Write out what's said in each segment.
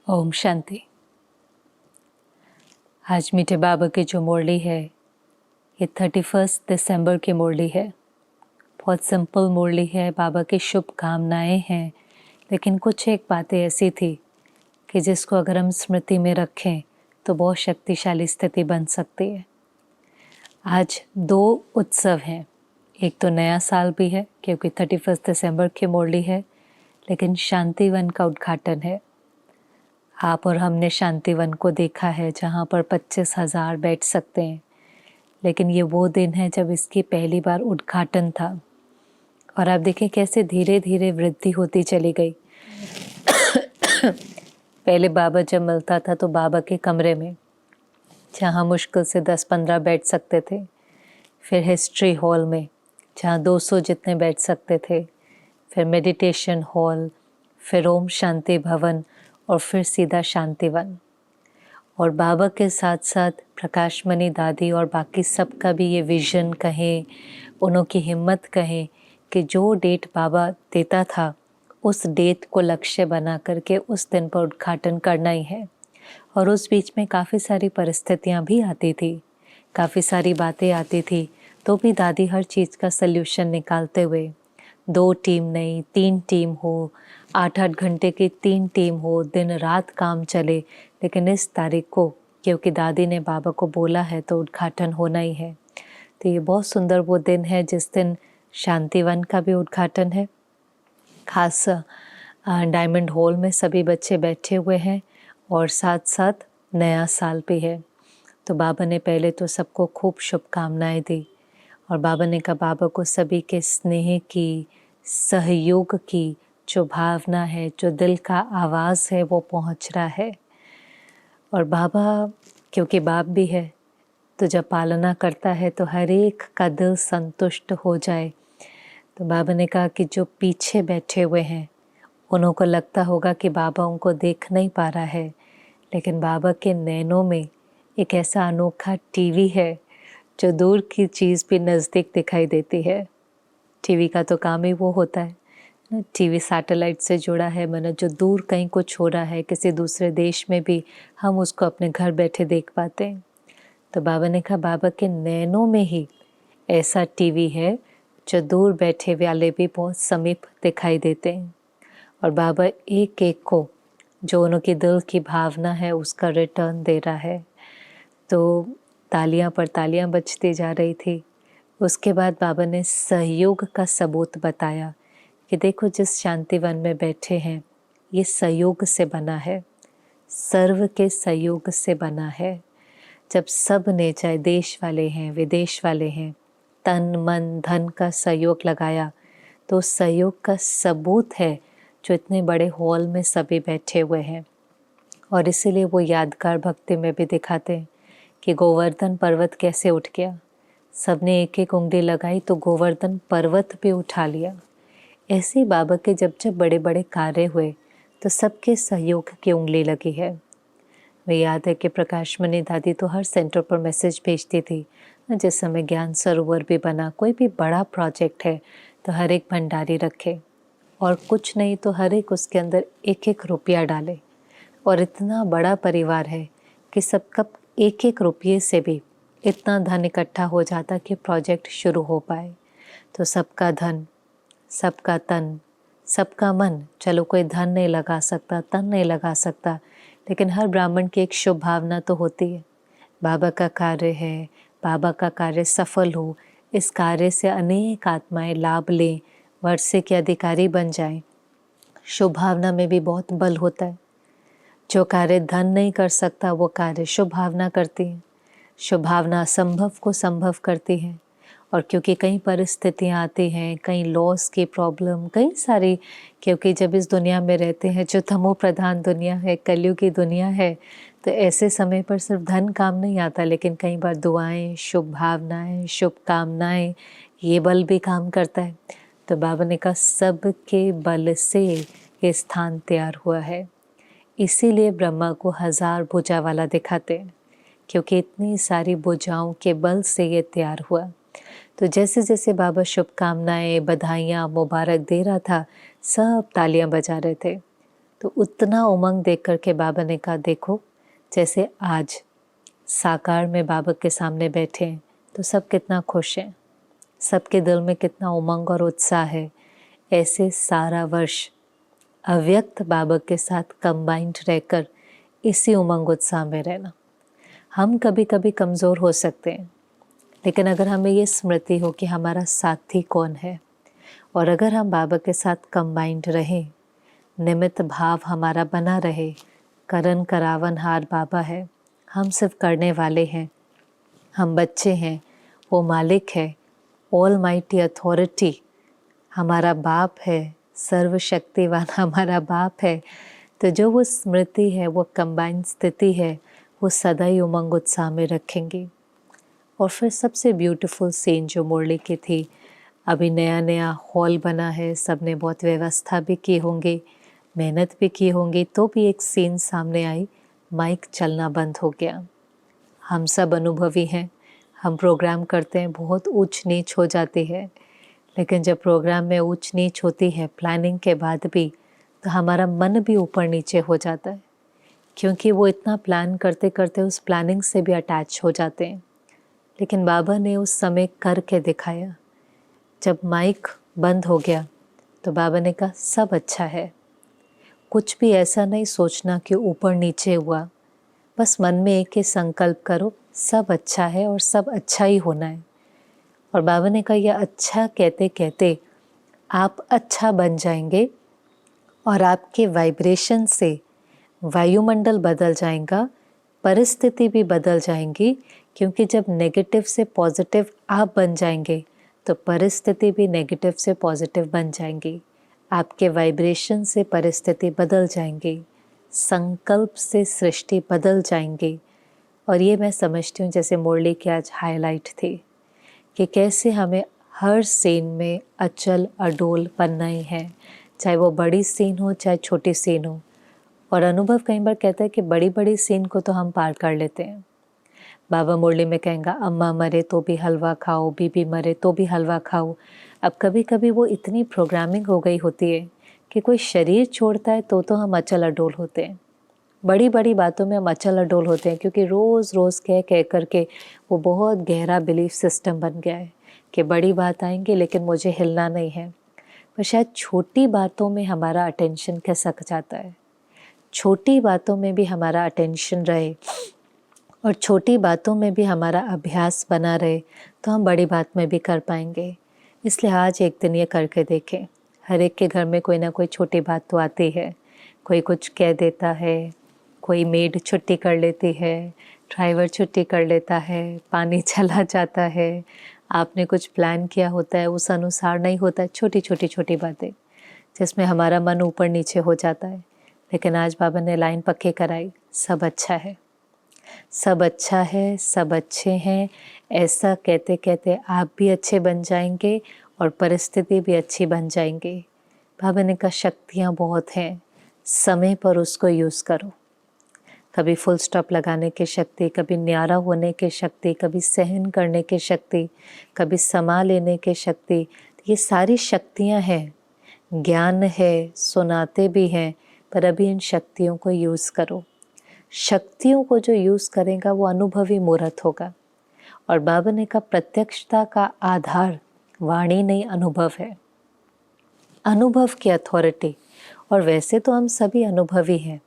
ओम शांति। आज मीठे बाबा की जो मुरली है ये 31 दिसंबर की मुरली है। बहुत सिंपल मुरली है, बाबा की शुभकामनाएं हैं, लेकिन कुछ एक बातें ऐसी थी कि जिसको अगर हम स्मृति में रखें तो बहुत शक्तिशाली स्थिति बन सकती है। आज 2 उत्सव हैं, एक तो नया साल भी है क्योंकि 31 दिसंबर की मुरली है, लेकिन शांतिवन का उद्घाटन है। आप और हमने शांतिवन को देखा है जहाँ पर 25,000 बैठ सकते हैं, लेकिन ये वो दिन है जब इसकी पहली बार उद्घाटन था और आप देखें कैसे धीरे धीरे वृद्धि होती चली गई। पहले बाबा जब मिलता था तो बाबा के कमरे में जहाँ मुश्किल से 10-15 बैठ सकते थे, फिर हिस्ट्री हॉल में जहाँ 200 जितने बैठ सकते थे, फिर मेडिटेशन हॉल, फिर ओम शांति भवन और फिर सीधा शांतिवन। और बाबा के साथ साथ प्रकाश मणि दादी और बाकी सबका भी ये विजन कहें, उनकी हिम्मत कहें कि जो डेट बाबा देता था उस डेट को लक्ष्य बना करके उस दिन पर उद्घाटन करना ही है। और उस बीच में काफ़ी सारी परिस्थितियाँ भी आती थी, काफ़ी सारी बातें आती थी, तो भी दादी हर चीज़ का सल्यूशन निकालते हुए 2 टीम नहीं 3 टीम हो, 8-8 घंटे की 3 टीम हो, दिन रात काम चले, लेकिन इस तारीख को क्योंकि दादी ने बाबा को बोला है तो उद्घाटन होना ही है। तो ये बहुत सुंदर वो दिन है जिस दिन शांतिवन का भी उद्घाटन है। खास डायमंड हॉल में सभी बच्चे बैठे हुए हैं और साथ साथ नया साल भी है। तो बाबा ने पहले तो सबको खूब शुभकामनाएं दी और बाबा ने कहा बाबा को सभी के स्नेह की, सहयोग की जो भावना है, जो दिल का आवाज़ है वो पहुंच रहा है। और बाबा क्योंकि बाप भी है तो जब पालना करता है तो हर एक का दिल संतुष्ट हो जाए। तो बाबा ने कहा कि जो पीछे बैठे हुए हैं उनको लगता होगा कि बाबा उनको देख नहीं पा रहा है, लेकिन बाबा के नैनों में एक ऐसा अनोखा टीवी है जो दूर की चीज़ भी नज़दीक दिखाई देती है। टीवी का तो काम ही वो होता है, टीवी सैटेलाइट से जुड़ा है, मानो जो दूर कहीं कुछ हो रहा है किसी दूसरे देश में भी हम उसको अपने घर बैठे देख पाते हैं। तो बाबा ने कहा बाबा के नैनों में ही ऐसा टीवी है जो दूर बैठे वाले भी बहुत समीप दिखाई देते हैं। और बाबा एक एक को जो उनकी दिल की भावना है उसका रिटर्न दे रहा है। तो तालियां पर तालियां बजती जा रही थी। उसके बाद बाबा ने सहयोग का सबूत बताया कि देखो जिस शांतिवन में बैठे हैं ये सहयोग से बना है, सर्व के सहयोग से बना है। जब सब ने, चाहे देश वाले हैं विदेश वाले हैं, तन मन धन का सहयोग लगाया तो सहयोग का सबूत है जो इतने बड़े हॉल में सभी बैठे हुए हैं। और इसीलिए वो यादगार भक्ति में भी दिखाते हैं कि गोवर्धन पर्वत कैसे उठ गया। सबने एक एक उंगली लगाई तो गोवर्धन पर्वत भी उठा लिया। ऐसे ही बाबा के जब जब बड़े बड़े कार्य हुए तो सबके सहयोग की उंगली लगी है। वे याद है कि प्रकाश मणि दादी तो हर सेंटर पर मैसेज भेजती थी। जिस समय ज्ञान सरोवर भी बना, कोई भी बड़ा प्रोजेक्ट है तो हर एक भंडारी रखे और कुछ नहीं तो हर एक उसके अंदर 1-1 रुपया डाले। और इतना बड़ा परिवार है कि सबका 1-1 रुपये से भी इतना धन इकट्ठा हो जाता कि प्रोजेक्ट शुरू हो पाए। तो सबका धन, सबका तन, सबका मन, चलो कोई धन नहीं लगा सकता, तन नहीं लगा सकता, लेकिन हर ब्राह्मण की एक शुभ भावना तो होती है। बाबा का कार्य है, बाबा का कार्य सफल हो, इस कार्य से अनेक आत्माएं लाभ लें, वर्षे के अधिकारी बन जाएं। शुभ भावना में भी बहुत बल होता है। जो कार्य धन नहीं कर सकता वो कार्य शुभ भावना करती है। शुभ भावना असंभव को संभव करती है। और क्योंकि कई परिस्थितियाँ आती हैं, कई लॉस की प्रॉब्लम, कई सारी, क्योंकि जब इस दुनिया में रहते हैं जो तमो प्रधान दुनिया है, कलयुग की दुनिया है, तो ऐसे समय पर सिर्फ धन काम नहीं आता, लेकिन कई बार दुआएं, शुभ भावनाएं, शुभकामनाएं, ये बल भी काम करता है। तो बाबा ने कहा सबके बल से ये स्थान तैयार हुआ है। इसीलिए ब्रह्मा को 1000 भुजा वाला दिखाते हैं, क्योंकि इतनी सारी भुजाओं के बल से ये तैयार हुआ। तो जैसे जैसे बाबा शुभकामनाएं, बधाइयाँ, मुबारक दे रहा था, सब तालियां बजा रहे थे। तो उतना उमंग देख कर के बाबा ने कहा, देखो जैसे आज साकार में बाबा के सामने बैठे हैं तो सब कितना खुश हैं, सबके दिल में कितना उमंग और उत्साह है। ऐसे सारा वर्ष अव्यक्त बाबा के साथ कंबाइंड रहकर इसी उमंग उत्साह में रहना। हम कभी कभी कमज़ोर हो सकते हैं, लेकिन अगर हमें ये स्मृति हो कि हमारा साथी कौन है, और अगर हम बाबा के साथ कंबाइंड रहें, निमित्त भाव हमारा बना रहे, करन करावन हार बाबा है, हम सिर्फ करने वाले हैं, हम बच्चे हैं, वो मालिक है, ऑल माइटी अथॉरिटी हमारा बाप है, सर्वशक्तिवान हमारा बाप है। तो जो वो स्मृति है, वो कंबाइंड स्थिति है, वो सदा ही उमंग उत्साह में रखेंगे। और फिर सबसे ब्यूटीफुल सीन जो मुरली की थी, अभी नया नया हॉल बना है, सब ने बहुत व्यवस्था भी की होंगी, मेहनत भी की होंगी, तो भी एक सीन सामने आई, माइक चलना बंद हो गया। हम सब अनुभवी हैं, हम प्रोग्राम करते हैं, बहुत ऊंच नीच हो जाती है, लेकिन जब प्रोग्राम में ऊंच नीच होती है प्लानिंग के बाद भी, तो हमारा मन भी ऊपर नीचे हो जाता है, क्योंकि वो इतना प्लान करते करते उस प्लानिंग से भी अटैच हो जाते हैं। लेकिन बाबा ने उस समय करके दिखाया। जब माइक बंद हो गया तो बाबा ने कहा, सब अच्छा है, कुछ भी ऐसा नहीं सोचना कि ऊपर नीचे हुआ, बस मन में एक ही संकल्प करो, सब अच्छा है और सब अच्छा ही होना है। और बाबा ने कहा, यह अच्छा कहते कहते आप अच्छा बन जाएंगे और आपके वाइब्रेशन से वायुमंडल बदल जाएगा, परिस्थिति भी बदल जाएंगी, क्योंकि जब नेगेटिव से पॉजिटिव आप बन जाएंगे तो परिस्थिति भी नेगेटिव से पॉजिटिव बन जाएंगी। आपके वाइब्रेशन से परिस्थिति बदल जाएंगी, संकल्प से सृष्टि बदल जाएंगी। और ये मैं समझती हूँ जैसे मुरली की आज हाईलाइट थी कि कैसे हमें हर सीन में अचल अडोल बनना ही है, चाहे वो बड़ी सीन हो चाहे छोटी सीन हो। और अनुभव कई बार कहता है कि बड़ी बड़ी सीन को तो हम पार कर लेते हैं। बाबा मुरली में कहेंगे, अम्मा मरे तो भी हलवा खाओ, बीबी मरे तो भी हलवा खाओ। अब कभी कभी वो इतनी प्रोग्रामिंग हो गई होती है कि कोई शरीर छोड़ता है तो हम अचल अडोल होते हैं। बड़ी बड़ी बातों में हम अचल अडोल होते हैं, क्योंकि रोज़ रोज़ कह कह करके वो बहुत गहरा बिलीफ सिस्टम बन गया है कि बड़ी बात आएंगी लेकिन मुझे हिलना नहीं है। पर शायद छोटी बातों में हमारा अटेंशन खिसक जाता है, छोटी बातों में भी हमारा अटेंशन रहे और छोटी बातों में भी हमारा अभ्यास बना रहे, तो हम बड़ी बात में भी कर पाएंगे। इसलिए आज एक दिन ये करके देखें। हर एक के घर में कोई ना कोई छोटी बात तो आती है, कोई कुछ कह देता है, कोई मेड छुट्टी कर लेती है, ड्राइवर छुट्टी कर लेता है, पानी चला जाता है, आपने कुछ प्लान किया होता है उस अनुसार नहीं होता है। छोटी छोटी छोटी बातें जिसमें हमारा मन ऊपर नीचे हो जाता है। लेकिन आज बाबा ने लाइन पक्की कराई, सब अच्छा है, सब अच्छा है, सब अच्छे हैं। ऐसा कहते कहते आप भी अच्छे बन जाएंगे और परिस्थिति भी अच्छी बन जाएंगी। बाबा ने कहा, शक्तियाँ बहुत हैं, समय पर उसको यूज़ करो। कभी फुल स्टॉप लगाने की शक्ति, कभी न्यारा होने की शक्ति, कभी सहन करने की शक्ति, कभी समा लेने की शक्ति। ये सारी शक्तियाँ हैं, ज्ञान है, सुनाते भी हैं, पर अभी इन शक्तियों को यूज़ करो। शक्तियों को जो यूज़ करेगा वो अनुभवी मूर्त होगा। और बाबा ने कहा, प्रत्यक्षता का आधार वाणी नहीं अनुभव है, अनुभव की अथॉरिटी। और वैसे तो हम सभी अनुभवी हैं,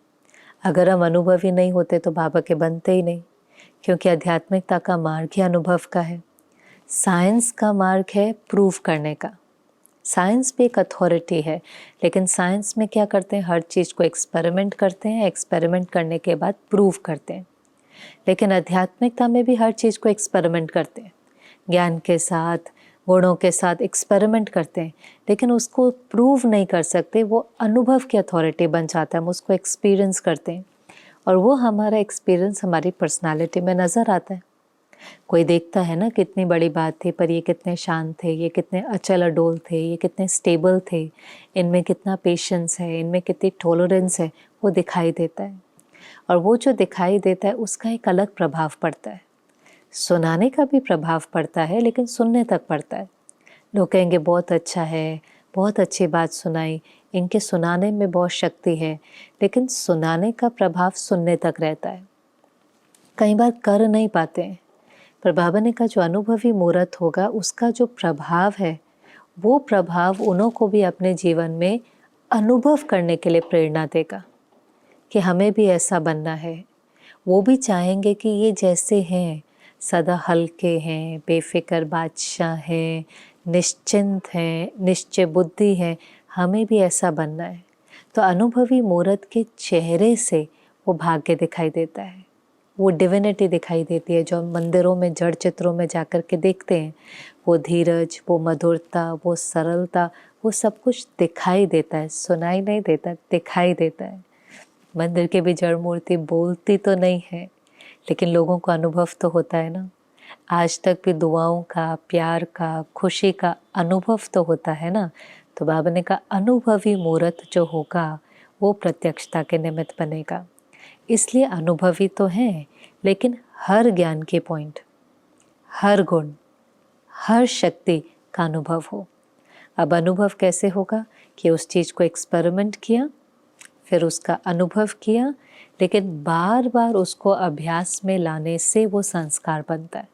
अगर हम अनुभवी नहीं होते तो बाबा के बनते ही नहीं, क्योंकि आध्यात्मिकता का मार्ग ही अनुभव का है। साइंस का मार्ग है प्रूव करने का। साइंस भी एक अथॉरिटी है, लेकिन साइंस में क्या करते हैं, हर चीज़ को एक्सपेरिमेंट करते हैं, एक्सपेरिमेंट करने के बाद प्रूव करते हैं। लेकिन आध्यात्मिकता में भी हर चीज़ को एक्सपेरिमेंट करते हैं, ज्ञान के साथ, गुणों के साथ एक्सपेरिमेंट करते हैं, लेकिन उसको प्रूव नहीं कर सकते। वो अनुभव की अथॉरिटी बन जाता है, हम उसको एक्सपीरियंस करते हैं और वो हमारा एक्सपीरियंस हमारी पर्सनालिटी में नज़र आता है। कोई देखता है ना, कितनी बड़ी बात थी, पर ये कितने शांत थे, ये कितने अचल अडोल थे, ये कितने स्टेबल थे, इनमें कितना पेशेंस है, इनमें कितनी टॉलरेंस है, वो दिखाई देता है। और वो जो दिखाई देता है उसका एक अलग प्रभाव पड़ता है। सुनाने का भी प्रभाव पड़ता है, लेकिन सुनने तक पड़ता है। लोग कहेंगे बहुत अच्छा है, बहुत अच्छी बात सुनाई, इनके सुनाने में बहुत शक्ति है, लेकिन सुनाने का प्रभाव सुनने तक रहता है, कई बार कर नहीं पाते हैं। पर बाबा ने कहा जो अनुभवी मूर्त होगा उसका जो प्रभाव है वो प्रभाव उन्हों को भी अपने जीवन में अनुभव करने के लिए प्रेरणा देगा कि हमें भी ऐसा बनना है। वो भी चाहेंगे कि ये जैसे हैं, सदा हल्के हैं, बेफिक्र बादशाह हैं, निश्चिंत हैं, निश्चय बुद्धि हैं, हमें भी ऐसा बनना है। तो अनुभवी मूर्त के चेहरे से वो भाग्य दिखाई देता है, वो डिविनिटी दिखाई देती है। जो हम मंदिरों में जड़ चित्रों में जाकर के देखते हैं, वो धीरज, वो मधुरता, वो सरलता, वो सब कुछ दिखाई देता है, सुनाई नहीं देता, दिखाई देता है। मंदिर की भी जड़ मूर्ति बोलती तो नहीं है, लेकिन लोगों को अनुभव तो होता है ना। आज तक भी दुआओं का, प्यार का, खुशी का अनुभव तो होता है ना। तो बाबा ने कहा अनुभवी मूर्त जो होगा वो प्रत्यक्षता के निमित्त बनेगा। इसलिए अनुभवी तो हैं, लेकिन हर ज्ञान के पॉइंट, हर गुण, हर शक्ति का अनुभव हो। अब अनुभव कैसे होगा कि उस चीज़ को एक्सपेरिमेंट किया, फिर उसका अनुभव किया, लेकिन बार बार उसको अभ्यास में लाने से वो संस्कार बनता है।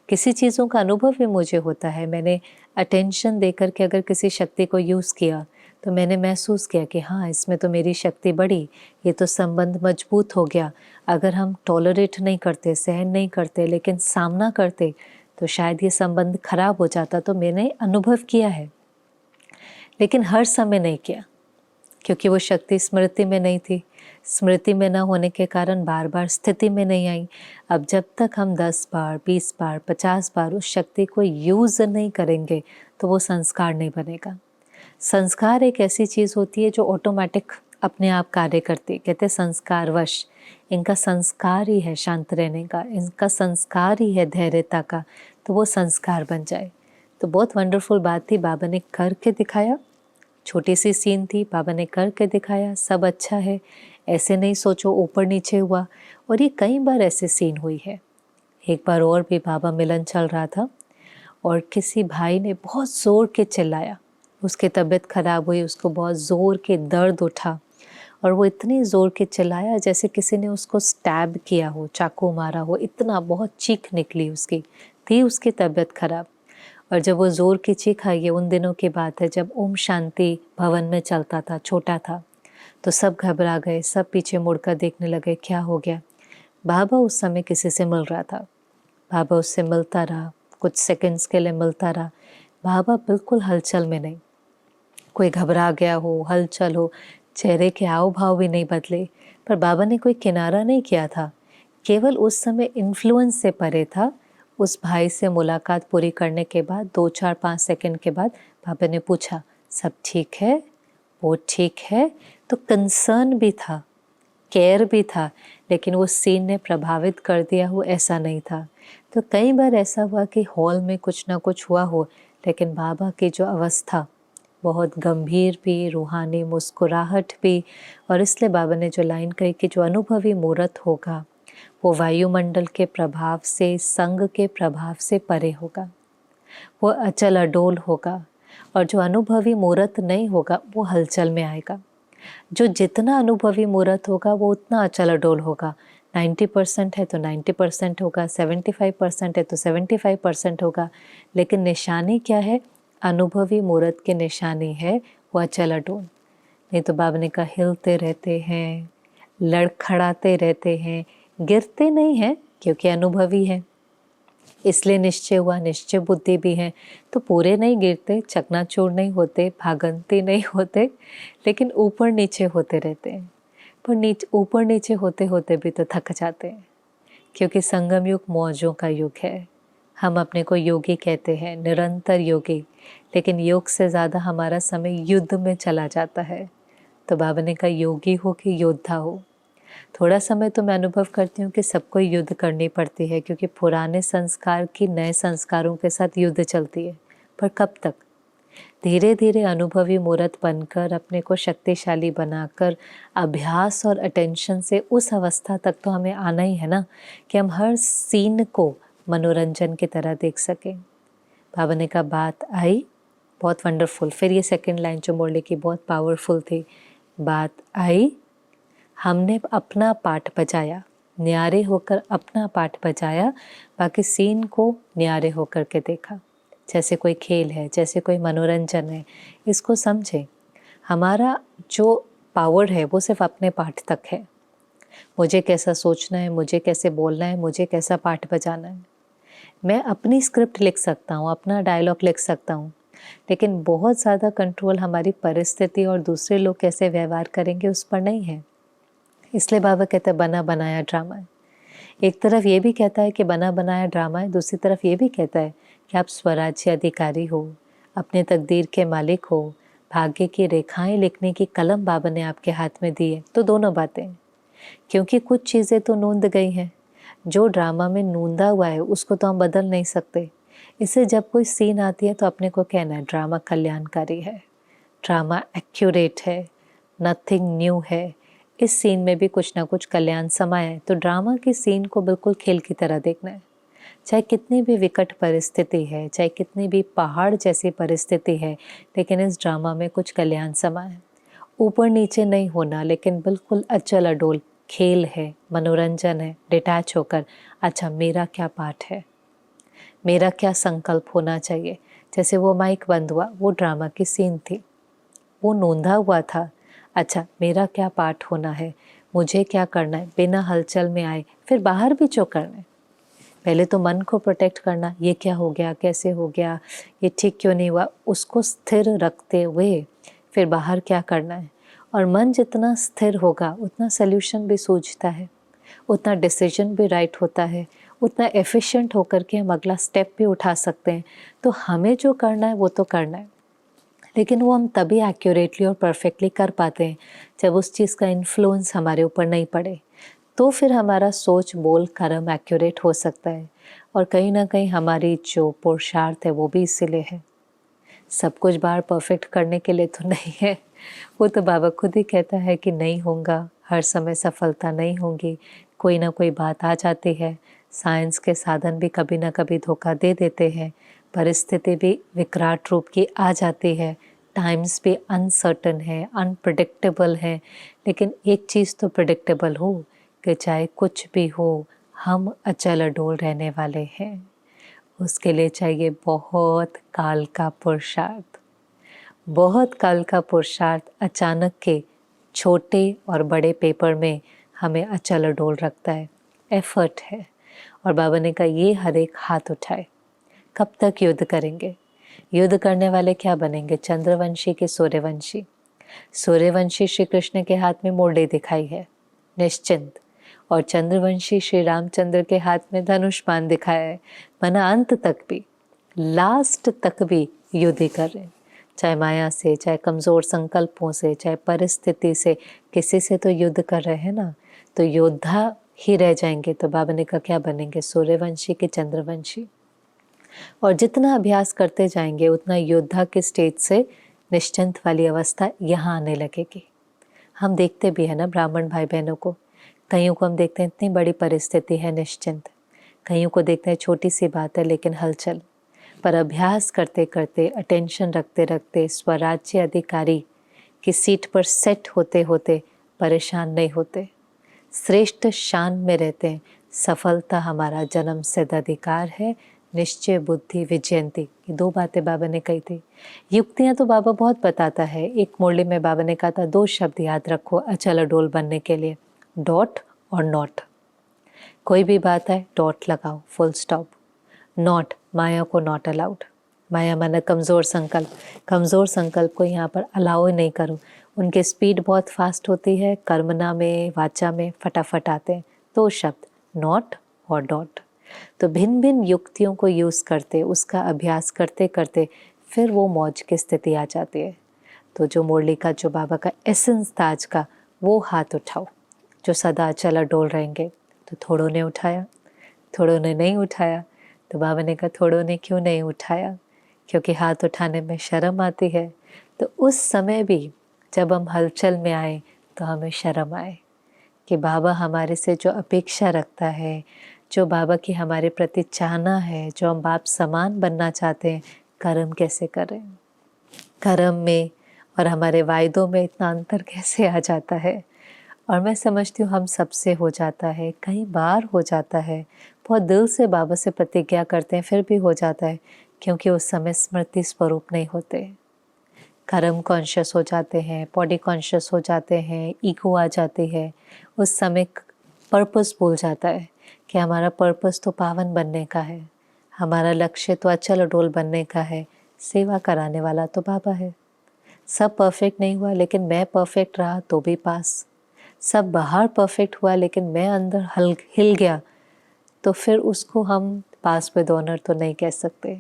किसी चीज़ों का अनुभव भी मुझे होता है। मैंने अटेंशन देकर के अगर किसी शक्ति को यूज़ किया तो मैंने महसूस किया कि हाँ, इसमें तो मेरी शक्ति बढ़ी, ये तो संबंध मजबूत हो गया। अगर हम टॉलरेट नहीं करते, सहन नहीं करते, लेकिन सामना करते तो शायद ये संबंध खराब हो जाता। तो मैंने अनुभव किया है, लेकिन हर समय नहीं किया, क्योंकि वो शक्ति स्मृति में नहीं थी। स्मृति में न होने के कारण बार बार स्थिति में नहीं आई। अब जब तक हम 10 बार, 20 बार, 50 बार उस शक्ति को यूज़ नहीं करेंगे तो वो संस्कार नहीं बनेगा। संस्कार एक ऐसी चीज़ होती है जो ऑटोमेटिक अपने आप कार्य करती है। कहते हैं संस्कारवश, इनका संस्कार ही है शांत रहने का, इनका संस्कार ही है धैर्यता का, तो वो संस्कार बन जाए। तो बहुत वंडरफुल बात थी, बाबा ने करके दिखाया। छोटी सी सीन थी, बाबा ने करके दिखाया, सब अच्छा है, ऐसे नहीं सोचो ऊपर नीचे हुआ। और ये कई बार ऐसे सीन हुई है। एक बार और भी बाबा मिलन चल रहा था और किसी भाई ने बहुत ज़ोर के चिल्लाया, उसकी तबीयत खराब हुई, उसको बहुत ज़ोर के दर्द उठा और वो इतनी ज़ोर के चिल्लाया जैसे किसी ने उसको स्टैब किया हो, चाकू मारा हो, इतना बहुत चीख निकली उसकी, थी उसकी तबीयत खराब। और जब वो ज़ोर की चीख आई, ये उन दिनों की बात है जब ओम शांति भवन में चलता था, छोटा था, तो सब घबरा गए, सब पीछे मुड़कर देखने लगे क्या हो गया। बाबा उस समय किसी से मिल रहा था, बाबा उससे मिलता रहा, कुछ सेकंड्स के लिए मिलता रहा। बाबा बिल्कुल हलचल में नहीं, कोई घबरा गया हो, हलचल हो, चेहरे के हाव भाव भी नहीं बदले, पर बाबा ने कोई किनारा नहीं किया था। केवल उस समय इन्फ्लुएंस से परे था। उस भाई से मुलाकात पूरी करने के बाद 2, 4, 5 सेकंड के बाद बाबा ने पूछा सब ठीक है, वो ठीक है। तो कंसर्न भी था, केयर भी था, लेकिन वो सीन ने प्रभावित कर दिया हो ऐसा नहीं था। तो कई बार ऐसा हुआ कि हॉल में कुछ ना कुछ हुआ हो, लेकिन बाबा की जो अवस्था बहुत गंभीर भी, रूहानी मुस्कुराहट भी, और इसलिए बाबा ने जो लाइन कही कि जो अनुभवी मूर्त होगा वो वायुमंडल के प्रभाव से, संग के प्रभाव से परे होगा, वो अचल अडोल होगा। और जो अनुभवी मूर्त नहीं होगा वो हलचल में आएगा। जो जितना अनुभवी मूर्त होगा वो उतना अचल अडोल होगा। 90% है तो 90% होगा, 75% है तो 75% होगा। लेकिन निशानी क्या है? अनुभवी मूर्त की निशानी है वो अचल अडोल। नहीं तो बाबा ने कहा हिलते रहते हैं, लड़खड़ाते रहते हैं, गिरते नहीं हैं क्योंकि अनुभवी है, इसलिए निश्चय हुआ, निश्चय बुद्धि भी है, तो पूरे नहीं गिरते, चकनाचूर नहीं होते, भागंती नहीं होते, लेकिन ऊपर नीचे होते रहते हैं। पर ऊपर नीचे होते होते भी तो थक जाते हैं, क्योंकि संगम युग मौजों का युग है। हम अपने को योगी कहते हैं, निरंतर योगी, लेकिन योग से ज़्यादा हमारा समय युद्ध में चला जाता है। तो बाबा ने कहा योगी हो कि योद्धा हो। थोड़ा समय तो मैं अनुभव करती हूँ कि सबको युद्ध करनी पड़ती है, क्योंकि पुराने संस्कार की नए संस्कारों के साथ युद्ध चलती है। पर कब तक? धीरे धीरे अनुभवी मूर्त बनकर, अपने को शक्तिशाली बनाकर, अभ्यास और अटेंशन से उस अवस्था तक तो हमें आना ही है ना, कि हम हर सीन को मनोरंजन की तरह देख सकें। बाबा ने कहा बात आई, बहुत वंडरफुल। फिर ये सेकंड लाइन जो मुरली की बहुत पावरफुल थी, बात आई हमने अपना पाठ बजाया, न्यारे होकर अपना पाठ बजाया, बाकी सीन को न्यारे होकर के देखा। जैसे कोई खेल है, जैसे कोई मनोरंजन है, इसको समझे। हमारा जो पावर है वो सिर्फ अपने पाठ तक है। मुझे कैसा सोचना है, मुझे कैसे बोलना है, मुझे कैसा पाठ बजाना है। मैं अपनी स्क्रिप्ट लिख सकता हूँ, अपना डायलॉग लिख सकता हूँ, लेकिन बहुत ज़्यादा कंट्रोल हमारी परिस्थिति और दूसरे लोग कैसे व्यवहार करेंगे उस पर नहीं है। इसलिए बाबा कहते हैं बना बनाया ड्रामा है। एक तरफ ये भी कहता है कि बना बनाया ड्रामा है, दूसरी तरफ ये भी कहता है कि आप स्वराज्य अधिकारी हो, अपने तकदीर के मालिक हो, भाग्य की रेखाएं लिखने की कलम बाबा ने आपके हाथ में दी है। तो दोनों बातें, क्योंकि कुछ चीज़ें तो नूंद गई हैं, जो ड्रामा में नूंदा हुआ है उसको तो हम बदल नहीं सकते। इससे जब कोई सीन आती है तो अपने को कहना है ड्रामा कल्याणकारी है, ड्रामा एक्यूरेट है, नथिंग न्यू है, इस सीन में भी कुछ ना कुछ कल्याण समाया है। तो ड्रामा की सीन को बिल्कुल खेल की तरह देखना है। चाहे कितनी भी विकट परिस्थिति है, चाहे कितनी भी पहाड़ जैसी परिस्थिति है, लेकिन इस ड्रामा में कुछ कल्याण समाया है। ऊपर नीचे नहीं होना, लेकिन बिल्कुल अचल अडोल खेल है, मनोरंजन है, डिटैच होकर अच्छा मेरा क्या पाठ है, मेरा क्या संकल्प होना चाहिए। जैसे वो माइक बंद हुआ, वो ड्रामा की सीन थी, वो नोंधा हुआ था। अच्छा मेरा क्या पाठ होना है, मुझे क्या करना है, बिना हलचल में आए, फिर बाहर भी जो करना है। पहले तो मन को प्रोटेक्ट करना, ये क्या हो गया, कैसे हो गया, ये ठीक क्यों नहीं हुआ, उसको स्थिर रखते हुए फिर बाहर क्या करना है। और मन जितना स्थिर होगा उतना सल्यूशन भी सूझता है, उतना डिसीजन भी राइट होता है, उतना एफिशिएंट होकर के हम अगला स्टेप भी उठा सकते हैं। तो हमें जो करना है वो तो करना है, लेकिन वो हम तभी एक्यूरेटली और परफेक्टली कर पाते हैं जब उस चीज़ का इन्फ्लुएंस हमारे ऊपर नहीं पड़े। तो फिर हमारा सोच बोल कर्म एक्यूरेट हो सकता है। और कहीं ना कहीं हमारी जो पुरुषार्थ है वो भी इसीलिए है। सब कुछ बाहर परफेक्ट करने के लिए तो नहीं है। वो तो बाबा खुद ही कहता है कि नहीं होगा, हर समय सफलता नहीं होगी, कोई ना कोई बात आ जाती है। साइंस के साधन भी कभी ना कभी धोखा दे देते हैं, परिस्थिति भी विकराट रूप की आ जाती है, टाइम्स भी अनसर्टन है, अनप्रिडिक्टेबल है। लेकिन एक चीज़ तो प्रिडिक्टेबल हो कि चाहे कुछ भी हो, हम अचल अडोल रहने वाले हैं। उसके लिए चाहिए बहुत काल का पुरुषार्थ। बहुत काल का पुरुषार्थ अचानक के छोटे और बड़े पेपर में हमें अचल अडोल रखता है, एफर्ट है। और बाबा ने कहा ये हर एक हाथ उठाए। कब तक युद्ध करेंगे? युद्ध करने वाले क्या बनेंगे? चंद्रवंशी के सूर्यवंशी। सूर्यवंशी श्री कृष्ण के हाथ में मुरली दिखाई है, निश्चिंत, और चंद्रवंशी श्री रामचंद्र के हाथ में धनुष बाण दिखाया है। मना अंत तक भी, लास्ट तक भी युद्ध ही कर रहे हैं, चाहे माया से, चाहे कमज़ोर संकल्पों से, चाहे परिस्थिति से, किसी से तो युद्ध कर रहे हैं ना। तो योद्धा ही रह जाएंगे तो बाबा ने कहा क्या बनेंगे? सूर्यवंशी के चंद्रवंशी। और जितना अभ्यास करते जाएंगे उतना योद्धा के स्टेज से निश्चिंत वाली अवस्था यहाँ आने लगेगी। हम देखते भी है ना ब्राह्मण भाई बहनों को, कईयों को हम देखते हैं इतनी बड़ी परिस्थिति है निश्चिंत, कईयों को देखते हैं छोटी सी बात है लेकिन हलचल। पर अभ्यास करते करते, अटेंशन रखते रखते, स्वराज्य अधिकारी की सीट पर सेट होते होते परेशान नहीं होते, श्रेष्ठ शान में रहते हैं। सफलता हमारा जन्म सिद्ध अधिकार है, निश्चय बुद्धि विजयंती। ये दो बातें बाबा ने कही थी। युक्तियाँ तो बाबा बहुत बताता है। एक मुरली में बाबा ने कहा था 2 शब्द याद रखो अचल अडोल बनने के लिए, डॉट और नॉट। कोई भी बात है डॉट लगाओ, फुल स्टॉप। नॉट, माया को नॉट अलाउड। माया माना कमज़ोर संकल्प, कमज़ोर संकल्प को यहाँ पर अलाउ नहीं करो। उनके स्पीड बहुत फास्ट होती है, कर्मना में, वाचा में फटाफट आते हैं। 2 शब्द, नॉट और डॉट। तो भिन्न भिन्न युक्तियों को यूज़ करते, उसका अभ्यास करते करते फिर वो मौज की स्थिति आ जाती है। तो जो मुरली का, जो बाबा का एसेंस था आज का, वो हाथ उठाओ जो सदा अचल अडोल रहेंगे। तो थोड़ों ने उठाया, थोड़ों ने नहीं उठाया। तो बाबा ने कहा थोड़ों ने क्यों नहीं उठाया? क्योंकि हाथ उठाने में शर्म आती है। तो उस समय भी जब हम हलचल में आए तो हमें शर्म आए कि बाबा हमारे से जो अपेक्षा रखता है, जो बाबा की हमारे प्रति चाहना है, जो हम बाप समान बनना चाहते हैं, कर्म कैसे करें। कर्म में और हमारे वायदों में इतना अंतर कैसे आ जाता है। और मैं समझती हूँ हम सबसे हो जाता है, कई बार हो जाता है, बहुत दिल से बाबा से प्रतिज्ञा करते हैं फिर भी हो जाता है, क्योंकि उस समय स्मृति स्वरूप नहीं होते। कर्म कॉन्शियस हो जाते हैं, बॉडी कॉन्शियस हो जाते हैं, ईगो आ जाती है, उस समय पर्पस भूल जाता है कि हमारा पर्पस तो पावन बनने का है, हमारा लक्ष्य तो अचल अडोल बनने का है, सेवा कराने वाला तो बाबा है। सब परफेक्ट नहीं हुआ लेकिन मैं परफेक्ट रहा तो भी पास, सब बाहर परफेक्ट हुआ लेकिन मैं अंदर हिल गया तो फिर उसको हम पास विद ऑनर तो नहीं कह सकते,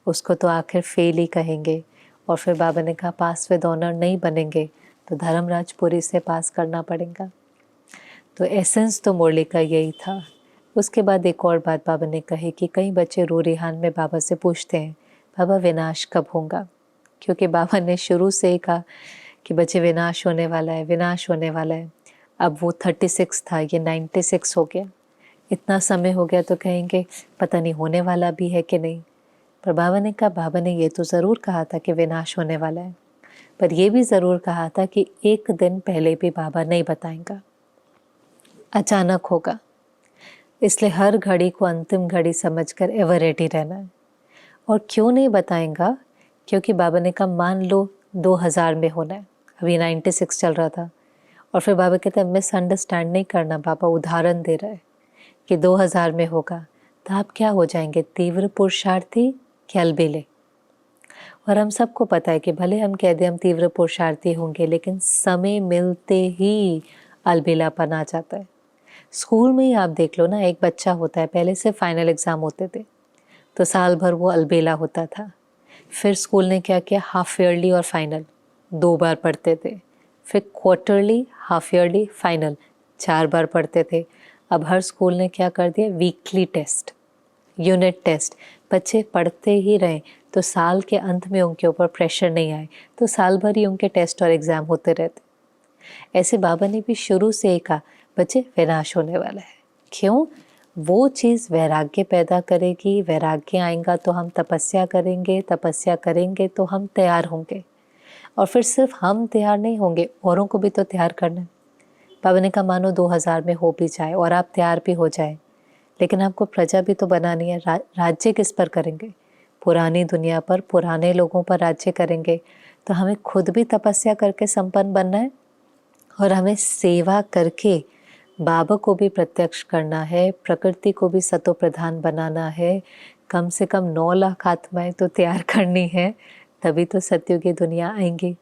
उसको तो आखिर फेल ही कहेंगे। और फिर बाबा ने कहा पास विद ऑनर नहीं बनेंगे तो धर्मराजपुरी से पास करना पड़ेगा। तो एसेंस तो मुरली का यही था। उसके बाद एक और बात बाबा ने कही कि कई बच्चे रो रिहान में बाबा से पूछते हैं बाबा विनाश कब होगा, क्योंकि बाबा ने शुरू से ही कहा कि बच्चे विनाश होने वाला है, विनाश होने वाला है। अब वो 36 था, ये 96 हो गया, इतना समय हो गया तो कहेंगे पता नहीं होने वाला भी है कि नहीं। पर बाबा ने कहा बाबा ने ये तो ज़रूर कहा था कि विनाश होने वाला है, पर यह भी ज़रूर कहा था कि एक दिन पहले भी बाबा नहीं बताएंगा, अचानक होगा। इसलिए हर घड़ी को अंतिम घड़ी समझकर एवर रेडी रहना है। और क्यों नहीं बताएंगा, क्योंकि बाबा ने कहा मान लो 2000 में होना है, अभी 96 चल रहा था। और फिर बाबा कहते हैं मिसअंडरस्टैंड नहीं करना, बाबा उदाहरण दे रहा है कि 2000 में होगा तो आप क्या हो जाएंगे, तीव्र पुरुषार्थी कि अलबेले। और हम सबको पता है कि भले हम कह दें हम तीव्र पुरुषार्थी होंगे लेकिन समय मिलते ही अलबेलापन आ जाता है। स्कूल में ही आप देख लो ना, एक बच्चा होता है, पहले से फाइनल एग्ज़ाम होते थे तो साल भर वो अलबेला होता था। फिर स्कूल ने क्या किया, हाफ ईयरली और फाइनल 2 बार पढ़ते थे, फिर क्वार्टरली, हाफ ईयरली, फाइनल 4 बार पढ़ते थे। अब हर स्कूल ने क्या कर दिया, वीकली टेस्ट, यूनिट टेस्ट, बच्चे पढ़ते ही रहें तो साल के अंत में उनके ऊपर प्रेशर नहीं आए, तो साल भर ही उनके टेस्ट और एग्ज़ाम होते रहते। ऐसे बाबा ने भी शुरू से ही कहा बच्चे विनाश होने वाला है। क्यों? वो चीज़ वैराग्य पैदा करेगी, वैराग्य आएगा तो हम तपस्या करेंगे, तपस्या करेंगे तो हम तैयार होंगे। और फिर सिर्फ हम तैयार नहीं होंगे, औरों को भी तो तैयार करना है। बाबा ने कहा मानो 2000 में हो भी जाए और आप तैयार भी हो जाए, लेकिन आपको प्रजा भी तो बनानी है। राज्य किस पर करेंगे? पुरानी दुनिया पर, पुराने लोगों पर राज्य करेंगे। तो हमें खुद भी तपस्या करके संपन्न बनना है और हमें सेवा करके बाबा को भी प्रत्यक्ष करना है, प्रकृति को भी सतो प्रधान बनाना है। कम से कम 9 लाख आत्माएं तो तैयार करनी है, तभी तो सत्युगी दुनिया आएंगी।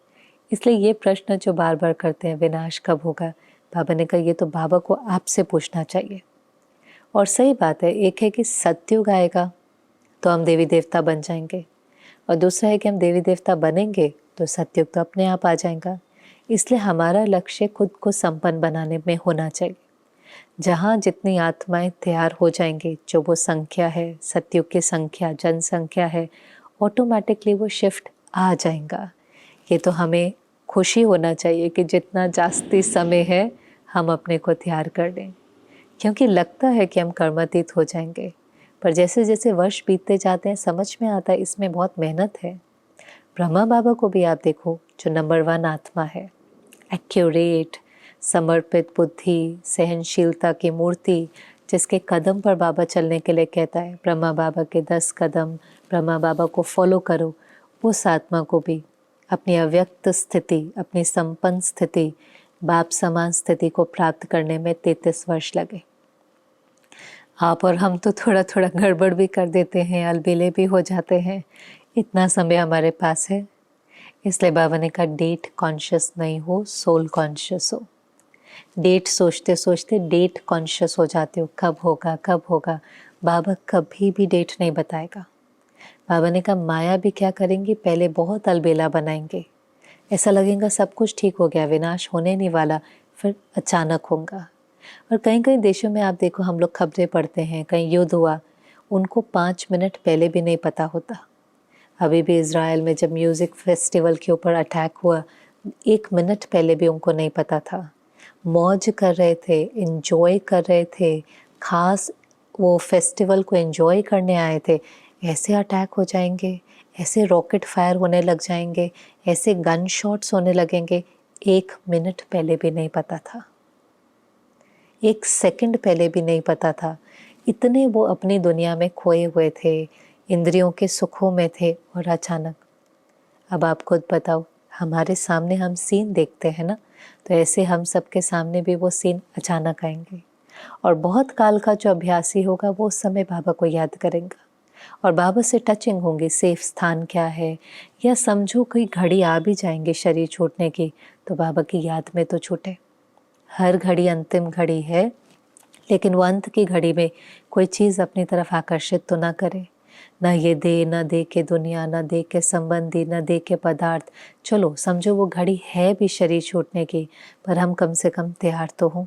इसलिए ये प्रश्न जो बार बार करते हैं विनाश कब होगा, बाबा ने कहा ये तो बाबा को आपसे पूछना चाहिए। और सही बात है, एक है कि सत्युग आएगा तो हम देवी देवता बन जाएंगे, और दूसरा है कि हम देवी देवता बनेंगे तो सत्युग तो अपने आप आ जाएगा। इसलिए हमारा लक्ष्य खुद को संपन्न बनाने में होना चाहिए। जहाँ जितनी आत्माएं तैयार हो जाएंगी, जो वो संख्या है, सत्युग की संख्या, जनसंख्या है, ऑटोमेटिकली वो शिफ्ट आ जाएगा। ये तो हमें खुशी होना चाहिए कि जितना जास्ती समय है हम अपने को तैयार कर लें, क्योंकि लगता है कि हम कर्मातीत हो जाएंगे, पर जैसे जैसे वर्ष बीतते जाते हैं समझ में आता है इसमें बहुत मेहनत है। ब्रह्मा बाबा को भी आप देखो, जो नंबर 1 आत्मा है, एक्यूरेट, समर्पित बुद्धि, सहनशीलता की मूर्ति, जिसके कदम पर बाबा चलने के लिए कहता है, ब्रह्मा बाबा के 10 कदम, ब्रह्मा बाबा को फॉलो करो। उस आत्मा को भी अपनी अव्यक्त स्थिति, अपनी संपन्न स्थिति, बाप समान स्थिति को प्राप्त करने में 33 वर्ष लगे। आप और हम तो थोड़ा थोड़ा गड़बड़ भी कर देते हैं, अलबेले भी हो जाते हैं, इतना समय हमारे पास है। इसलिए बाबा ने कहा डेट कॉन्शियस नहीं हो, सोल कॉन्शियस हो। डेट सोचते सोचते डेट कॉन्शियस हो जाते हो, कब होगा कब होगा। बाबा कभी भी डेट नहीं बताएगा। बाबा ने कहा माया भी क्या करेंगी, पहले बहुत अलबेला बनाएंगे, ऐसा लगेगा सब कुछ ठीक हो गया, विनाश होने नहीं वाला, फिर अचानक होगा। और कई कई देशों में आप देखो, हम लोग खबरें पढ़ते हैं, कहीं युद्ध हुआ, उनको 5 मिनट पहले भी नहीं पता होता। अभी भी इज़राइल में जब म्यूज़िक फेस्टिवल के ऊपर अटैक हुआ, 1 मिनट पहले भी उनको नहीं पता था। मौज कर रहे थे, इन्जॉय कर रहे थे, खास वो फेस्टिवल को एंजॉय करने आए थे, ऐसे अटैक हो जाएंगे, ऐसे रॉकेट फायर होने लग जाएंगे, ऐसे गन शॉट्स होने लगेंगे, 1 मिनट पहले भी नहीं पता था, 1 सेकंड पहले भी नहीं पता था। इतने वो अपनी दुनिया में खोए हुए थे, इंद्रियों के सुखों में थे। और अचानक, अब आप खुद बताओ, हमारे सामने हम सीन देखते हैं ना, तो ऐसे हम सबके सामने भी वो सीन अचानक आएंगे। और बहुत काल का जो अभ्यासी होगा वो उस समय बाबा को याद करेगा और बाबा से टचिंग होंगे, सेफ स्थान क्या है, या समझो कोई घड़ी आ भी जाएंगे शरीर छूटने की, तो बाबा की याद में तो छूटे। हर घड़ी अंतिम घड़ी है, लेकिन वो अंत की घड़ी में कोई चीज़ अपनी तरफ आकर्षित तो ना करे, ना ये दे, ना दे के दुनिया, ना दे के संबंधी, ना दे के पदार्थ। चलो समझो वो घड़ी है भी शरीर छूटने की, पर हम कम से कम तैयार तो हों,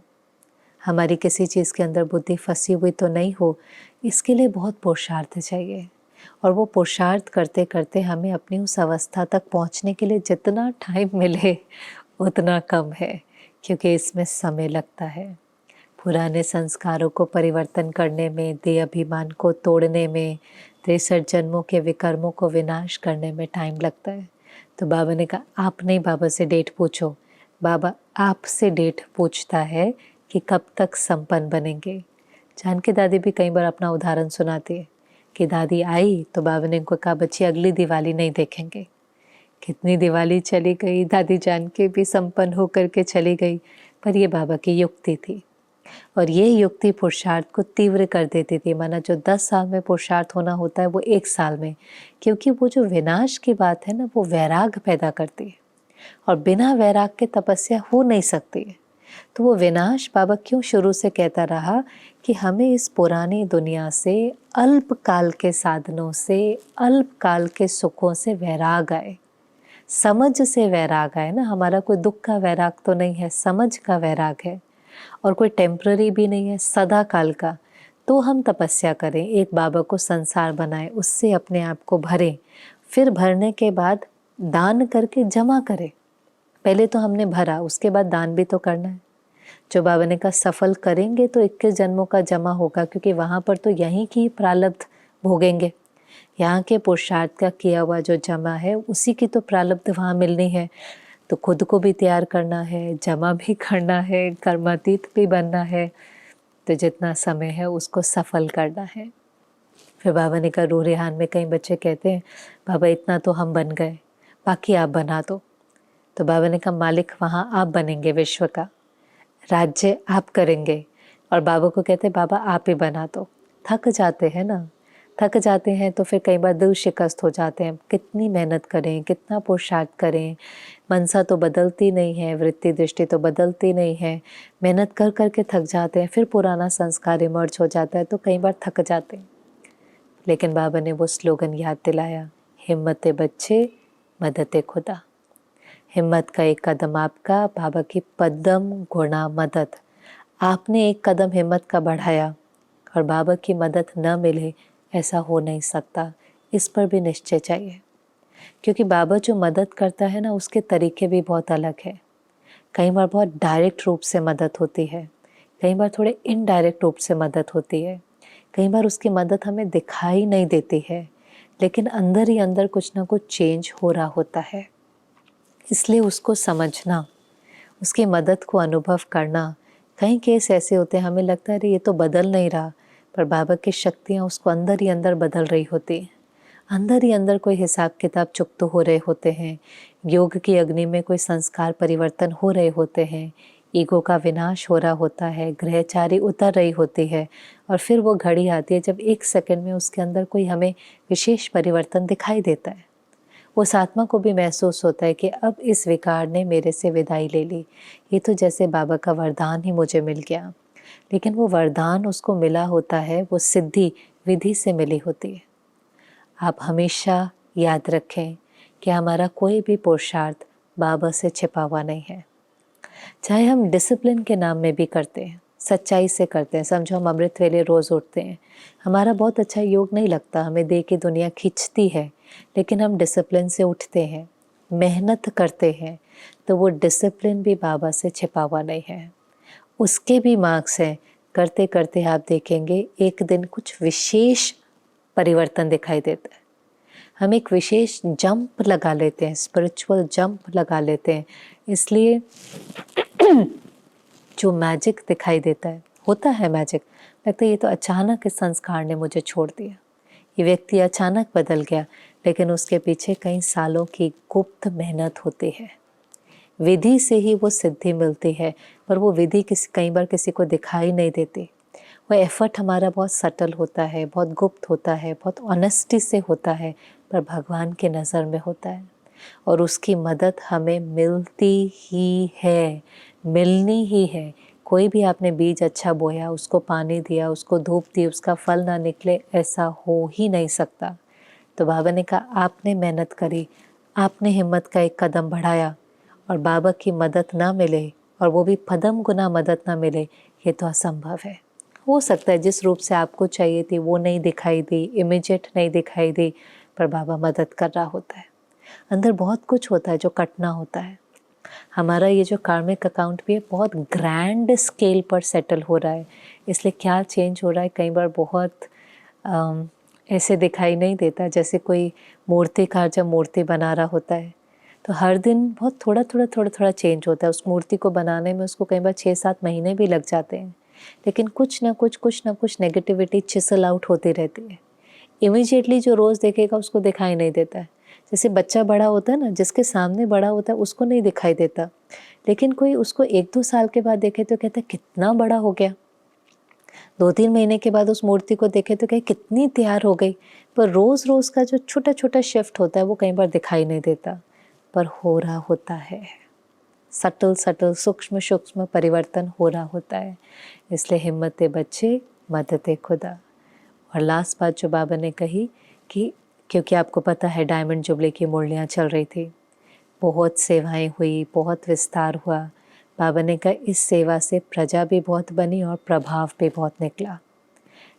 हमारी किसी चीज़ के अंदर बुद्धि फंसी हुई तो नहीं हो। इसके लिए बहुत पुरुषार्थ चाहिए, और वो पुरुषार्थ करते करते हमें अपनी उस अवस्था तक पहुंचने के लिए जितना टाइम मिले उतना कम है, क्योंकि इसमें समय लगता है। पुराने संस्कारों को परिवर्तन करने में, देह अभिमान को तोड़ने में, 63 जन्मों के विकर्मों को विनाश करने में टाइम लगता है। तो बाबा ने कहा, आप नहीं बाबा से डेट पूछो, बाबा आपसे डेट पूछता है कि कब तक संपन्न बनेंगे। जानकी दादी भी कई बार अपना उदाहरण सुनाती है कि दादी आई तो बाबा ने उनको कहा, बच्ची अगली दिवाली नहीं देखेंगे। कितनी दिवाली चली गई, दादी जानकी भी संपन्न होकर के चली गई, पर ये बाबा की युक्ति थी। और ये युक्ति पुरुषार्थ को तीव्र कर देती थी। माना जो 10 साल में पुरुषार्थ होना होता है वो 1 साल में, क्योंकि वो जो विनाश की बात है ना, वो वैराग पैदा करती है, और बिना वैराग के तपस्या हो नहीं सकती है। तो वो विनाश बाबा क्यों शुरू से कहता रहा कि हमें इस पुरानी दुनिया से, अल्प काल के साधनों से, अल्प काल के सुखों से वैराग आए, समझ से वैराग आए ना। हमारा कोई दुख का वैराग तो नहीं है, समझ का वैराग है, और कोई टेम्पररी भी नहीं है, सदा काल का। तो हम तपस्या करें, एक बाबा को संसार बनाएं, उससे अपने आप को भरें, फिर भरने के बाद दान करके जमा करें। पहले तो हमने भरा, उसके बाद दान भी तो करना है। जो बाबा ने कहा सफल करेंगे तो 21 जन्मों का जमा होगा, क्योंकि वहाँ पर तो यहीं की प्रारब्ध भोगेंगे। यहाँ के पुरुषार्थ का किया हुआ जो जमा है उसी की तो प्रारब्ध वहाँ मिलनी है। तो खुद को भी तैयार करना है, जमा भी करना है, कर्मातीत भी बनना है। तो जितना समय है उसको सफल करना है। फिर बाबा ने कहा, रूह रेहान में कई बच्चे कहते हैं, बाबा इतना तो हम बन गए, बाकी आप बना दो। तो बाबा ने कहा, मालिक वहाँ आप बनेंगे, विश्व का राज्य आप करेंगे। और बाबा को कहते, बाबा आप ही बना दो। थक जाते हैं ना, थक जाते हैं तो फिर कई बार दिल शिकस्त हो जाते हैं। कितनी मेहनत करें, कितना पुरुषार्थ करें, मनसा तो बदलती नहीं है, वृत्ति दृष्टि तो बदलती नहीं है, मेहनत कर कर के थक जाते हैं, फिर पुराना संस्कार इमर्ज हो जाता है, तो कई बार थक जाते हैं। लेकिन बाबा ने वो स्लोगन याद दिलाया, हिम्मत बच्चे मदद खुदा। हिम्मत का एक कदम आपका, बाबा की पदम गुणा मदद। आपने एक कदम हिम्मत का बढ़ाया और बाबा की मदद न मिले, ऐसा हो नहीं सकता। इस पर भी निश्चय चाहिए, क्योंकि बाबा जो मदद करता है ना, उसके तरीके भी बहुत अलग है। कई बार बहुत डायरेक्ट रूप से मदद होती है, कई बार थोड़े इनडायरेक्ट रूप से मदद होती है, कई बार उसकी मदद हमें दिखाई नहीं देती है, लेकिन अंदर ही अंदर कुछ ना कुछ चेंज हो रहा होता है। इसलिए उसको समझना, उसकी मदद को अनुभव करना। कई केस ऐसे होते हैं हमें लगता है अरे ये तो बदल नहीं रहा, पर बाबा की शक्तियाँ उसको अंदर ही अंदर बदल रही होती हैं। अंदर ही अंदर कोई हिसाब किताब चुकते हो रहे होते हैं, योग की अग्नि में कोई संस्कार परिवर्तन हो रहे होते हैं, ईगो का विनाश हो रहा होता है, ग्रहचारी उतर रही होती है, और फिर वो घड़ी आती है जब 1 सेकंड में उसके अंदर कोई हमें विशेष परिवर्तन दिखाई देता है। उस आत्मा को भी महसूस होता है कि अब इस विकार ने मेरे से विदाई ले ली, ये तो जैसे बाबा का वरदान ही मुझे मिल गया। लेकिन वो वरदान उसको मिला होता है, वो सिद्धि विधि से मिली होती है। आप हमेशा याद रखें कि हमारा कोई भी पुरुषार्थ बाबा से छिपा हुआ नहीं है। चाहे हम डिसिप्लिन के नाम में भी करते हैं, सच्चाई से करते हैं, समझो हम अमृत वेले रोज़ उठते हैं, हमारा बहुत अच्छा योग नहीं लगता, हमें देख के दुनिया खींचती है, लेकिन हम डिसिप्लिन से उठते हैं, मेहनत करते हैं, तो वो डिसिप्लिन भी बाबा से छिपा हुआ नहीं है। उसके भी मार्क्स हैं। करते करते आप देखेंगे एक दिन कुछ विशेष परिवर्तन दिखाई देता है। हम एक विशेष जंप लगा लेते हैं, स्पिरिचुअल जंप लगा लेते हैं। इसलिए जो मैजिक दिखाई देता है, होता है मैजिक, लगता है ये तो अचानक इस संस्कार ने मुझे छोड़ दिया, ये व्यक्ति अचानक बदल गया, लेकिन उसके पीछे कई सालों की गुप्त मेहनत होती है। विधि से ही वो सिद्धि मिलती है, पर वो विधि कई बार किसी को दिखाई नहीं देती। वो एफर्ट हमारा बहुत सटल होता है, बहुत गुप्त होता है, बहुत ऑनेस्टी से होता है, पर भगवान के नज़र में होता है और उसकी मदद हमें मिलती ही है, मिलनी ही है। कोई भी आपने बीज अच्छा बोया, उसको पानी दिया, उसको धूप दी, उसका फल ना निकले, ऐसा हो ही नहीं सकता। तो बाबा ने कहा आपने मेहनत करी, आपने हिम्मत का एक कदम बढ़ाया और बाबा की मदद ना मिले, और वो भी पदम गुना मदद ना मिले, ये तो असंभव है। हो सकता है जिस रूप से आपको चाहिए थी वो नहीं दिखाई दी, इमीडिएट नहीं दिखाई दी, पर बाबा मदद कर रहा होता है। अंदर बहुत कुछ होता है जो कटना होता है। हमारा ये जो कार्मिक अकाउंट भी है बहुत ग्रैंड स्केल पर सेटल हो रहा है, इसलिए क्या चेंज हो रहा है कई बार बहुत ऐसे दिखाई नहीं देता। जैसे कोई मूर्तिकार जब मूर्ति बना रहा होता है तो हर दिन बहुत थोड़ा थोड़ा चेंज होता है। उस मूर्ति को बनाने में उसको कई बार 6-7 महीने भी लग जाते हैं, लेकिन कुछ ना कुछ नेगेटिविटी चिसल आउट होती रहती है। इमीडिएटली जो रोज़ देखेगा उसको दिखाई नहीं देता है। जैसे बच्चा बड़ा होता है ना, जिसके सामने बड़ा होता है उसको नहीं दिखाई देता, लेकिन कोई उसको 1-2 साल के बाद देखे तो कहता है कितना बड़ा हो गया। 2-3 महीने के बाद उस मूर्ति को देखे तो कहे कितनी तैयार हो गई। पर रोज़ रोज़ का जो छोटा छोटा शिफ्ट होता है वो कई बार दिखाई नहीं देता, पर हो रहा होता है। सटल सूक्ष्म परिवर्तन हो रहा होता है। इसलिए हिम्मत बच्चे, मदद खुदा। और लास्ट बात जो बाबा ने कही कि क्योंकि आपको पता है डायमंड जुबली की मुरलियाँ चल रही थी, बहुत सेवाएं हुई, बहुत विस्तार हुआ। बाबा ने कहा इस सेवा से प्रजा भी बहुत बनी और प्रभाव भी बहुत निकला,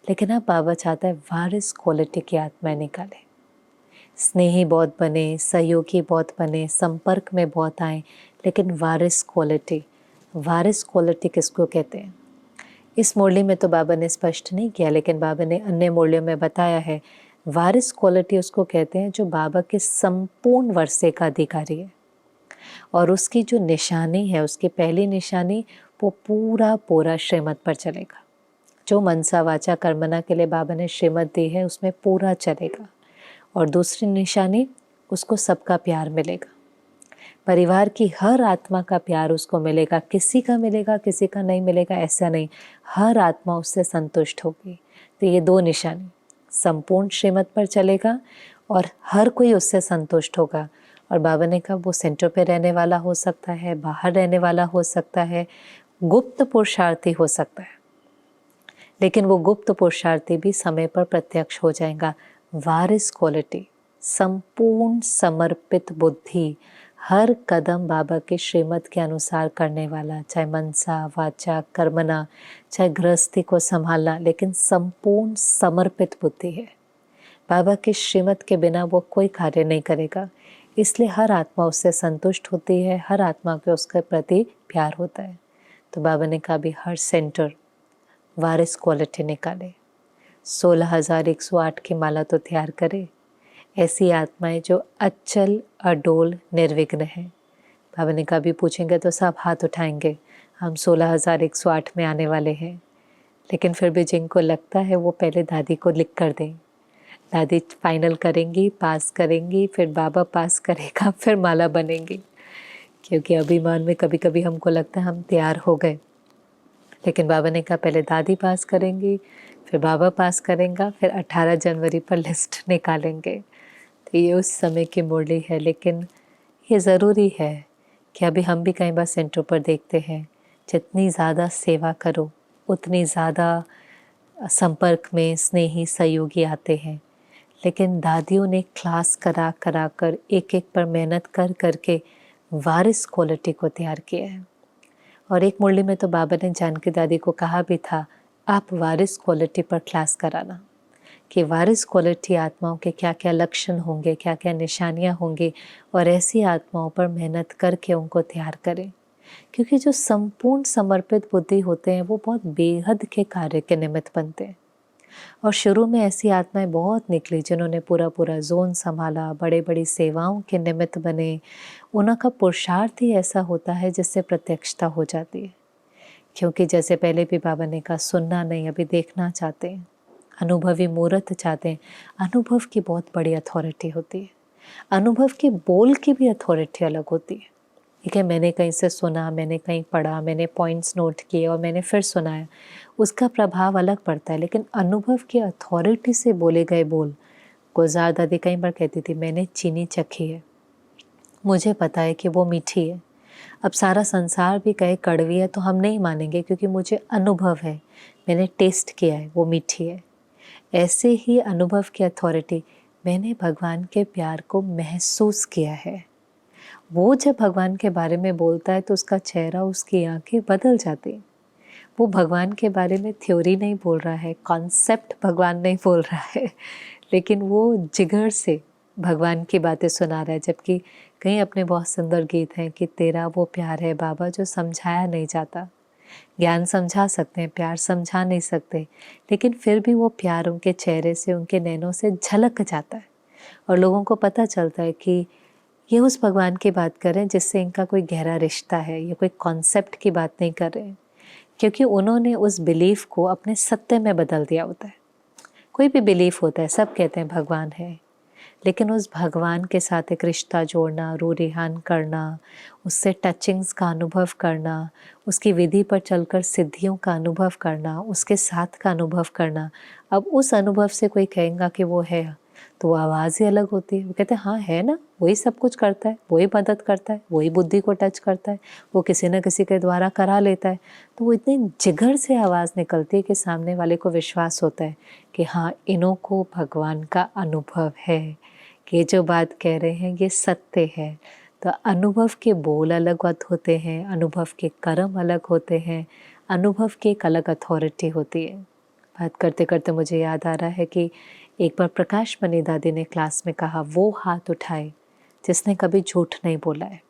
लेकिन अब बाबा चाहता है वारिस क्वालिटी की आत्माएं निकाले। स्नेही बहुत बने, सहयोगी बहुत बने, संपर्क में बहुत आए, लेकिन वारिस क्वालिटी किसको कहते हैं? इस मुरली में तो बाबा ने स्पष्ट नहीं किया, लेकिन बाबा ने अन्य मुरलियों में बताया है। वारिस क्वालिटी उसको कहते हैं जो बाबा के संपूर्ण वर्षे का अधिकारी है, और उसकी जो निशानी है, उसकी पहली निशानी, वो पूरा श्रीमत पर चलेगा। जो मनसा वाचा कर्मना के लिए बाबा ने श्रीमत दी है उसमें पूरा चलेगा। और दूसरी निशानी, उसको सबका प्यार मिलेगा, परिवार की हर आत्मा का प्यार उसको मिलेगा। किसी का मिलेगा, किसी का नहीं मिलेगा ऐसा नहीं, हर आत्मा उससे संतुष्ट होगी। तो ये 2 निशानी, संपूर्ण श्रीमत पर चलेगा और हर कोई उससे संतुष्ट होगा। और बाबा ने कहा वो सेंटर पे रहने वाला हो सकता है, बाहर रहने वाला हो सकता है, गुप्त पुरुषार्थी हो सकता है, लेकिन वो गुप्त पुरुषार्थी भी समय पर प्रत्यक्ष हो जाएगा। वारिस क्वालिटी, संपूर्ण समर्पित बुद्धि, हर कदम बाबा के श्रीमत के अनुसार करने वाला, चाहे मनसा वाचा कर्मना, चाहे गृहस्थी को संभालना, लेकिन संपूर्ण समर्पित बुद्धि है। बाबा के श्रीमत के बिना वो कोई कार्य नहीं करेगा, इसलिए हर आत्मा उससे संतुष्ट होती है, हर आत्मा के उसके प्रति प्यार होता है। तो बाबा ने कहा भी हर सेंटर वारिस क्वालिटी निकाले, 16,108 की माला तो तैयार करे। ऐसी आत्माएं जो अचल अडोल निर्विघ्न है। बाबा ने कहा भी पूछेंगे तो सब हाथ उठाएंगे, हम 16,108 में आने वाले हैं। लेकिन फिर भी जिनको लगता है वो पहले दादी को लिख कर दें, दादी फाइनल करेंगी, पास करेंगी, फिर बाबा पास करेगा, फिर माला बनेंगी। क्योंकि अभिमान में कभी कभी हमको लगता है हम तैयार हो गए, लेकिन बाबा ने कहा पहले दादी पास करेंगी, फिर बाबा पास करेंगे, फिर 18 जनवरी पर लिस्ट निकालेंगे। तो ये उस समय की मुरली है, लेकिन ये ज़रूरी है कि अभी हम भी कई बार सेंटर पर देखते हैं, जितनी ज़्यादा सेवा करो उतनी ज़्यादा संपर्क में स्नेही सहयोगी आते हैं। लेकिन दादियों ने क्लास करा कर एक पर मेहनत कर करके वारिस क्वालिटी को तैयार किया है। और एक मुरली में तो बाबा ने जानकी दादी को कहा भी था, आप वारिस क्वालिटी पर क्लास कराना, कि वारिस क्वालिटी आत्माओं के क्या क्या लक्षण होंगे, क्या क्या निशानियां होंगी, और ऐसी आत्माओं पर मेहनत करके उनको तैयार करें। क्योंकि जो संपूर्ण समर्पित बुद्धि होते हैं वो बहुत बेहद के कार्य के निमित्त बनते हैं। और शुरू में ऐसी आत्माएं बहुत निकली जिन्होंने पूरा पूरा जोन संभाला, बड़े बड़ी सेवाओं के निमित्त बने। उनका पुरुषार्थ ही ऐसा होता है जिससे प्रत्यक्षता हो जाती है। क्योंकि जैसे पहले भी बाबा ने कहा, सुनना नहीं, अभी देखना चाहते हैं, अनुभवी मूर्त चाहते हैं। अनुभव की बहुत बड़ी अथॉरिटी होती है। अनुभव के बोल की भी अथॉरिटी अलग होती है। ठीक है, मैंने कहीं से सुना, मैंने कहीं पढ़ा, मैंने पॉइंट्स नोट किए और मैंने फिर सुनाया, उसका प्रभाव अलग पड़ता है। लेकिन अनुभव की अथॉरिटी से बोले गए बोल, गुलजार दादी कई बार कहती थी, मैंने चीनी चखी है, मुझे पता है कि वो मीठी है। अब सारा संसार भी कहे कड़वी है तो हम नहीं मानेंगे, क्योंकि मुझे अनुभव है, मैंने टेस्ट किया है, वो मीठी है। ऐसे ही अनुभव की अथॉरिटी, मैंने भगवान के प्यार को महसूस किया है। वो जब भगवान के बारे में बोलता है तो उसका चेहरा, उसकी आंखें बदल जाती। वो भगवान के बारे में थ्योरी नहीं बोल रहा है, कॉन्सेप्ट भगवान नहीं बोल रहा है, लेकिन वो जिगर से भगवान की बातें सुना रहा है। जबकि कहीं अपने बहुत सुंदर गीत हैं कि तेरा वो प्यार है बाबा जो समझाया नहीं जाता। ज्ञान समझा सकते हैं, प्यार समझा नहीं सकते, लेकिन फिर भी वो प्यार उनके चेहरे से, उनके नैनों से झलक जाता है और लोगों को पता चलता है कि ये उस भगवान की बात कर रहे हैं जिससे इनका कोई गहरा रिश्ता है, ये कोई कॉन्सेप्ट की बात नहीं कर रहे हैं, क्योंकि उन्होंने उस बिलीफ को अपने सत्य में बदल दिया होता है। कोई भी बिलीफ होता है, सब कहते हैं भगवान है, लेकिन उस भगवान के साथ एक रिश्ता जोड़ना, रूह रिहान करना, उससे टचिंग्स का अनुभव करना, उसकी विधि पर चलकर सिद्धियों का अनुभव करना, उसके साथ का अनुभव करना। अब उस अनुभव से कोई कहेगा कि वो है, तो वो आवाज़ ही अलग होती है। वो कहते हैं हाँ है ना, वही सब कुछ करता है, वही मदद करता है, वही बुद्धि को टच करता है, वो किसी न किसी के द्वारा करा लेता है। तो वो इतनी जिगर से आवाज़ निकलती है कि सामने वाले को विश्वास होता है कि हाँ, इन्हों को भगवान का अनुभव है, कि ये जो बात कह रहे हैं ये सत्य है। तो अनुभव के बोल अलग होते हैं, अनुभव के कर्म अलग होते हैं, अनुभव की एक अलग अथॉरिटी होती है। बात करते करते मुझे याद आ रहा है कि एक बार प्रकाश मणि दादी ने क्लास में कहा, वो हाथ उठाए जिसने कभी झूठ नहीं बोला है।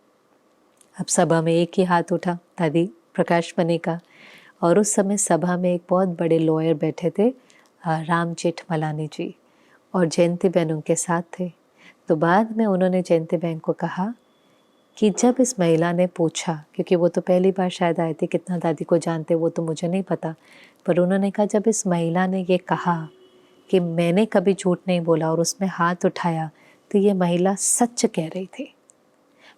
अब सभा में एक ही हाथ उठा, दादी प्रकाश मणि का, और उस समय सभा में एक बहुत बड़े लॉयर बैठे थे, राम जेठमलानी जी, और जयंती बहन उनके साथ थे। तो बाद में उन्होंने जयंती बहन को कहा कि जब इस महिला ने पूछा, क्योंकि वो तो पहली बार शायद आई थी, कितना दादी को जानते वो तो मुझे नहीं पता, पर उन्होंने कहा जब इस महिला ने ये कहा कि मैंने कभी झूठ नहीं बोला और उसमें हाथ उठाया, तो ये महिला सच कह रही थी।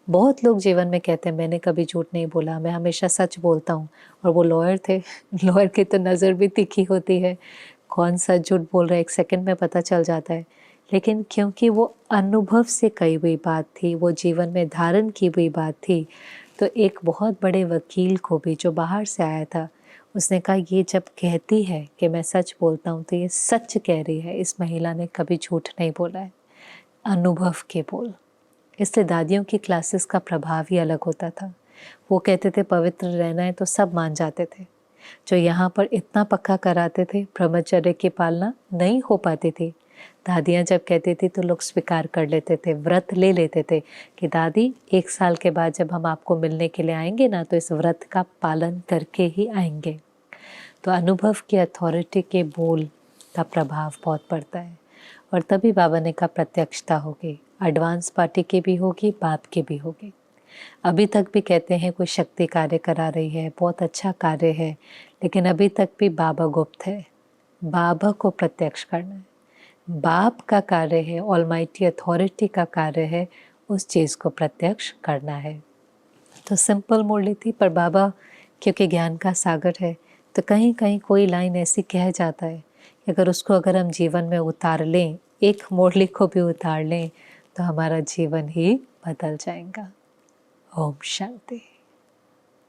बहुत लोग जीवन में कहते हैं मैंने कभी झूठ नहीं बोला, मैं हमेशा सच बोलता हूँ, और वो लॉयर थे। लॉयर की तो नज़र भी तीखी होती है, कौन सा झूठ बोल रहा है एक सेकंड में पता चल जाता है। लेकिन क्योंकि वो अनुभव से कही हुई बात थी, वो जीवन में धारण की हुई बात थी, तो एक बहुत बड़े वकील को भी जो बाहर से आया था, उसने कहा ये जब कहती है कि मैं सच बोलता हूँ तो ये सच कह रही है, इस महिला ने कभी झूठ नहीं बोला है। अनुभव के बोल। इसलिए दादियों की क्लासेस का प्रभाव ही अलग होता था। वो कहते थे पवित्र रहना है तो सब मान जाते थे। जो यहाँ पर इतना पक्का कराते थे, ब्रह्मचर्य की पालना नहीं हो पाती थी। दादियाँ जब कहती थी तो लोग स्वीकार कर लेते थे, व्रत ले लेते थे कि दादी 1 साल के बाद जब हम आपको मिलने के लिए आएंगे ना, तो इस व्रत का पालन करके ही आएंगे। तो अनुभव की अथॉरिटी के बोल का प्रभाव बहुत पड़ता है, और तभी बाबा ने कहा प्रत्यक्षता होगी, एडवांस पार्टी की भी होगी, बाप की भी होगी। अभी तक भी कहते हैं कोई शक्ति कार्य करा रही है, बहुत अच्छा कार्य है, लेकिन अभी तक भी बाबा गुप्त है। बाबा को प्रत्यक्ष करना है, बाप का कार्य है, ऑलमाइटी अथॉरिटी का कार्य है, उस चीज़ को प्रत्यक्ष करना है। तो सिंपल मुरली थी, पर बाबा क्योंकि ज्ञान का सागर है, तो कहीं कहीं कोई लाइन ऐसी कह जाता है कि अगर हम जीवन में उतार लें, एक मुरली को भी उतार लें, तो हमारा जीवन ही बदल जाएगा। ओम शांति।